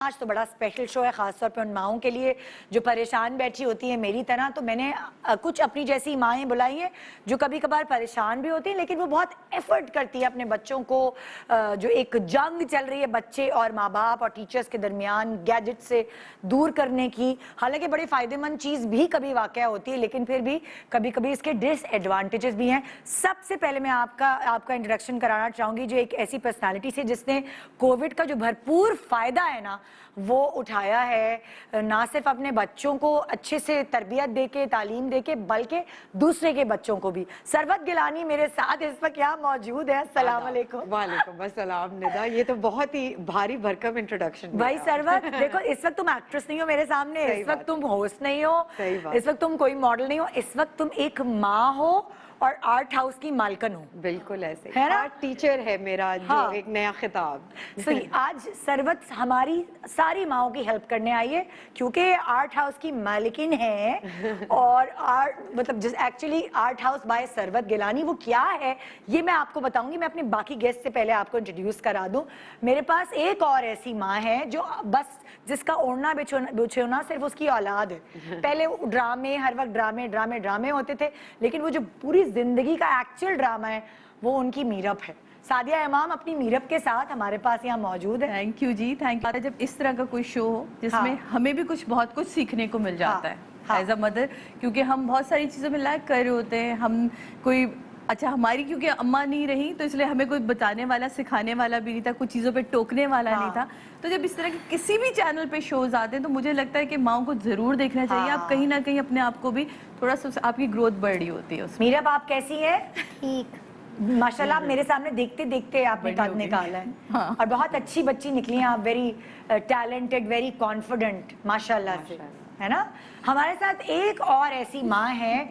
آج تو بڑا اسپیشل شو ہے خاص طور پہ ان ماؤں کے لیے جو پریشان بیٹھی ہوتی ہیں میری طرح. تو میں نے کچھ اپنی جیسی مائیں بلائی ہیں جو کبھی کبھار پریشان بھی ہوتی ہیں لیکن وہ بہت ایفرٹ کرتی ہے اپنے بچوں کو جو ایک جنگ چل رہی ہے بچے اور ماں باپ اور ٹیچرز کے درمیان گیجٹ سے دور کرنے کی. حالانکہ بڑی فائدہ مند چیز بھی کبھی واقع ہوتی ہے لیکن پھر بھی کبھی کبھی اس کے ڈس ایڈوانٹیجز بھی ہیں. سب سے پہلے میں آپ کا انٹروڈکشن کرانا چاہوں گی جو ایک ایسی پرسنالٹی سے جس نے کووڈ کا جو بھرپور فائدہ ہے نا وہ اٹھایا ہے, نہ صرف اپنے بچوں کو اچھے سے تربیت دے کے تعلیم دے کے بلکہ دوسرے کے بچوں کو بھی. سروت گیلانی میرے ساتھ اس وقت یہاں موجود ہے. السلام علیکم. وعلیکم السلام ندا, یہ تو بہت ہی بھاری بھرکم انٹروڈکشن. بھائی سروت دیکھو, اس وقت تم ایکٹریس نہیں ہو میرے سامنے, اس وقت تم ہوسٹ نہیں ہو, اس وقت تم کوئی ماڈل نہیں ہو, اس وقت تم ایک ماں ہو اور آرٹ ہاؤس کی مالکن ہو. بالکل ایسے آرٹ ٹیچر ہے میرا جو ایک نیا خطاب. آج سروت ہماری ساری ماؤں کی ہیلپ کرنے آئی ہے کیونکہ آرٹ ہاؤس کی مالکن ہے اور مطلب actually art house by Sarwat Gilani وہ کیا ہے یہ میں آپ کو بتاؤں گی. میں اپنے باقی گیسٹ سے پہلے آپ کو انٹروڈیوس کرا دوں. میرے پاس ایک اور ایسی ماں ہے جو بس جس کا اوڑھنا بچھونا صرف اس کی اولاد ہے. پہلے ڈرامے ہر وقت ڈرامے ہوتے تھے لیکن وہ جو پوری زندگی کا ایکچوئل ڈرامہ ہے وہ ان کی میرپ ہے. سعدیہ امام اپنی میرپ کے ساتھ ہمارے پاس یہاں موجود ہے. Thank you ji, thank you. جب اس طرح کا کوئی شو ہو جس میں ہمیں بھی بہت کچھ سیکھنے کو مل جاتا ہے ایز اے مدر, کیونکہ ہم بہت ساری چیزوں میں لیک کر رہے ہوتے ہیں. ہم کوئی اچھا ہماری کیونکہ اماں نہیں رہی تو اس لیے ہمیں کوئی بتانے والا سکھانے والا بھی نہیں تھا, کچھ چیزوں پہ ٹوکنے والا نہیں تھا. تو جب اس طرح کے کسی بھی چینل پہ شوز آتے ہیں تو مجھے لگتا ہے کہ ماؤں کو ضرور دیکھنا چاہیے. آپ کہیں نہ کہیں اپنے آپ کو بھی تھوڑا سا آپ کی گروتھ بڑھ رہی ہوتی ہے. میرب آپ کیسی ہے؟ ٹھیک ماشاءاللہ. آپ میرے سامنے دیکھتے دیکھتے آپ نے قد نکالا ہے اور بہت اچھی بچی نکلی ہیں آپ. ویری ٹیلنٹڈ, ویری کانفیڈنٹ ماشاءاللہ سے, ہے نا. ہمارے ساتھ ایک اور ایسی ماں ہے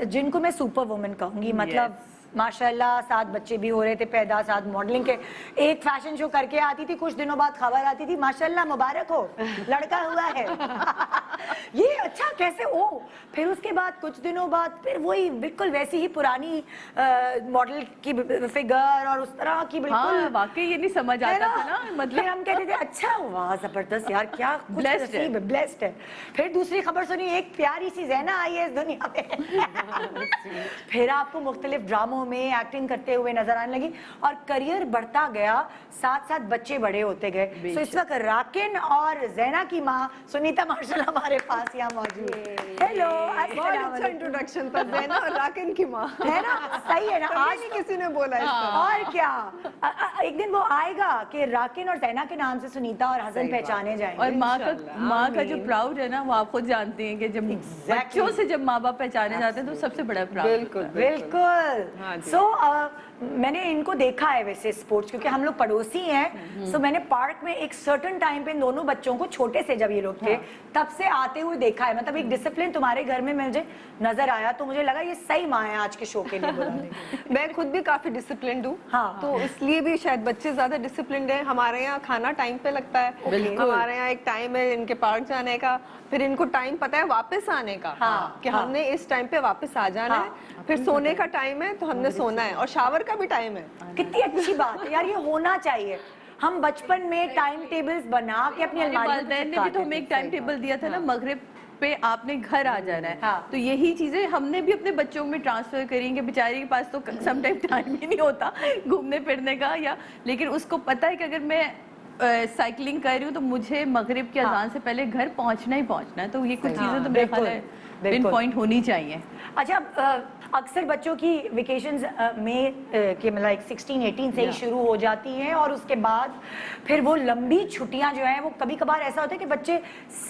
جن کو میں سپر وومن کہوں گی. مطلب ماشاءاللہ 7 بچے بھی ہو رہے تھے پیدا, 7 ماڈلنگ کے, ایک فیشن شو کر کے آتی تھی, کچھ دنوں بعد خبر آتی تھی ماشاءاللہ مبارک ہو لڑکا ہوا ہے. یہ اچھا کیسے ہو, پھر اس کے بعد کچھ دنوں بعد پھر وہی بالکل ویسی ہی پرانی ماڈل کی فگر اور اس طرح کی بالکل. واقعی یہ نہیں سمجھ آتا تھا نا, مطلب ہم کہتے تھے اچھا ہوا زبردست یار, کیا بلیسڈ ہے. پھر دوسری خبر سنی ایک پیاری سی زینہ آئی ہے اس دنیا میں. پھر آپ کو مختلف ڈراموں میں ایکٹنگ کرتے ہوئے نظر آنے لگی اور کریئر بڑھتا گیا, ساتھ ساتھ بچے بڑے ہوتے گئے. سو اس وقت راکن اور زینہ کی ماں سنیتا ماشاءاللہ ہمارے پاس یہاں موجود ہے. ہیلو, بہت اچھا انٹروڈکشن تھا. زینہ اور راکن کی ماں ہے نا, صحیح ہے نا. آج کسی نے بولا اس طرح. اور کیا, ایک دن وہ آئے گا کہ راکن اور زینہ کے نام سے سنیتا اور حسن پہچانے جائیں گے. اور ماں کا جو پراؤڈ ہے نا وہ آپ خود جانتے ہیں کہ جب بچوں سے جب ماں باپ پہچانے جاتے ہیں تو سب سے بڑا پراؤڈ. بالکل. سو میں نے ان کو دیکھا ہے ویسے اسپورٹس کیونکہ ہم لوگ پڑوسی ہیں. سو میں نے پارک میں ایک سرٹن ٹائم پہ دونوں بچوں کو چھوٹے سے جب یہ لوگ تھے تب سے آتے ہوئے دیکھا ہے. مطلب ایک ڈسپلن تمہارے گھر میں مجھے نظر آیا تو مجھے لگا یہ صحیح ماں ہے آج کے شو کے لیے. میں خود بھی کافی ڈسپلنڈ ہوں تو اس لیے بھی شاید بچے زیادہ ڈسپلنڈ ہیں. ہمارے یہاں کھانا ٹائم پہ لگتا ہے, ہمارے یہاں ایک ٹائم ہے ان کے پارک جانے کا, پھر ان کو ٹائم پتہ ہے واپس آنے کا کہ ہم نے اس ٹائم پہ واپس آ جانا ہے, پھر سونے کا ٹائم ہے تو ہم نے سونا ہے, اور شاور کا بھی ٹائم ہے. کتنی اچھی بات ہے یار, یہ ہونا چاہیے. ہم بچپن میں ٹائم ٹیبلز بنا کے اپنی والدین نے بھی تو ہمیں ایک ٹائم ٹیبل دیا تھا نا, مغرب پہ آپ نے گھر آ جانا ہے. تو یہی چیزیں ہم نے بھی اپنے بچوں میں ٹرانسفر کریں گے. بیچاری کے پاس تو سم ٹائم ٹائم ہی نہیں ہوتا گھومنے پھرنے کا, یا لیکن اس کو پتہ ہے کہ اگر میں سائیکلنگ کر رہی ہوں تو مجھے مغرب کی اذان سے پہلے گھر پہنچنا ہی پہنچنا ہے. تو یہ کچھ چیزیں تو میرے خیال ہے پن پوائنٹ ہونی چاہیے. اچھا, اکثر بچوں کی ویکیشنز میں کہ مطلب 16-18 سے ہی شروع ہو جاتی ہیں اور اس کے بعد پھر وہ لمبی چھٹیاں جو ہیں وہ کبھی کبھار ایسا ہوتا ہے کہ بچے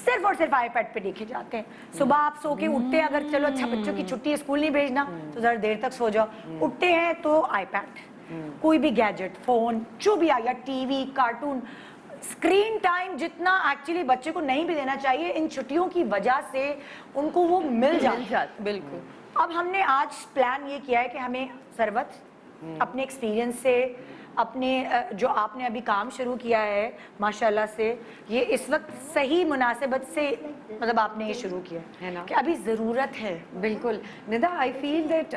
صرف اور صرف آئی پیڈ پہ دیکھے جاتے ہیں. صبح آپ سو کے اٹھتے ہیں, اگر چلو اچھا بچوں کی چھٹی ہے اسکول نہیں بھیجنا تو ذرا دیر تک سو جاؤ, اٹھتے ہیں تو آئی پیڈ, کوئی بھی گیجٹ, فون, جو بھی آ گیا, T V, cartoon. Screen time جتنا ایکچولی بچے کو نہیں بھی دینا چاہیے, ان چھٹیوں کی وجہ سے ان کو وہ مل جاتا. بالکل. اب ہم نے آج پلان یہ کیا ہے کہ ہمیں سروت اپنے ایکسپیرینس سے, اپنے جو آپ نے ابھی کام شروع کیا ہے ماشاءاللہ سے, یہ اس وقت صحیح مناسبت سے مطلب آپ نے یہ شروع کیا ہے نا کہ ابھی ضرورت ہے. بالکل ندا, آئی فیل دیٹ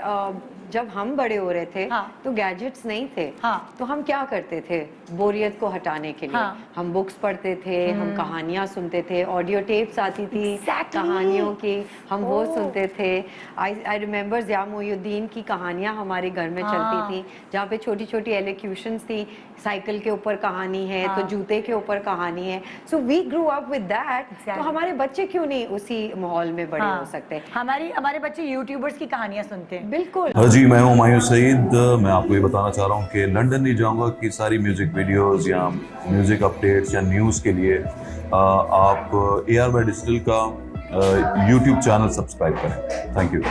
جب ہم بڑے ہو رہے تھے تو گیجٹس نہیں تھے, تو ہم کیا کرتے تھے بوریت کو ہٹانے کے لیے؟ ہم بکس پڑھتے تھے, ہم کہانیاں سنتے تھے, آڈیو ٹیپس آتی تھی کہانیوں کی, ہم وہ سنتے تھے. آئی ریمبر ضیاء محی الدین کی کہانیاں ہمارے گھر میں چلتی تھیں, جہاں پہ چھوٹی چھوٹی ایلیکیوشنس تھی, سائیکل کے اوپر کہانی ہے تو جوتے کے اوپر کہانی ہے. سو وی گرو اپ ود دیٹ. تو ہمارے بچے کیوں نہیں اسی ماحول میں بڑے ہو سکتے؟ ہمارے بچے یوٹیوبرز کی کہانیاں سنتے ہیں. بالکل. جی میں ہوں ہمایوں سعید. میں آپ کو یہ بتانا چاہ رہا ہوں کہ لنڈن نہیں جاؤں گا کہ ساری میوزک ویڈیوز یا میوزک اپڈیٹس یا نیوز کے لیے آپ AR by Digital کا یوٹیوب چینل سبسکرائب کریں. Thank you.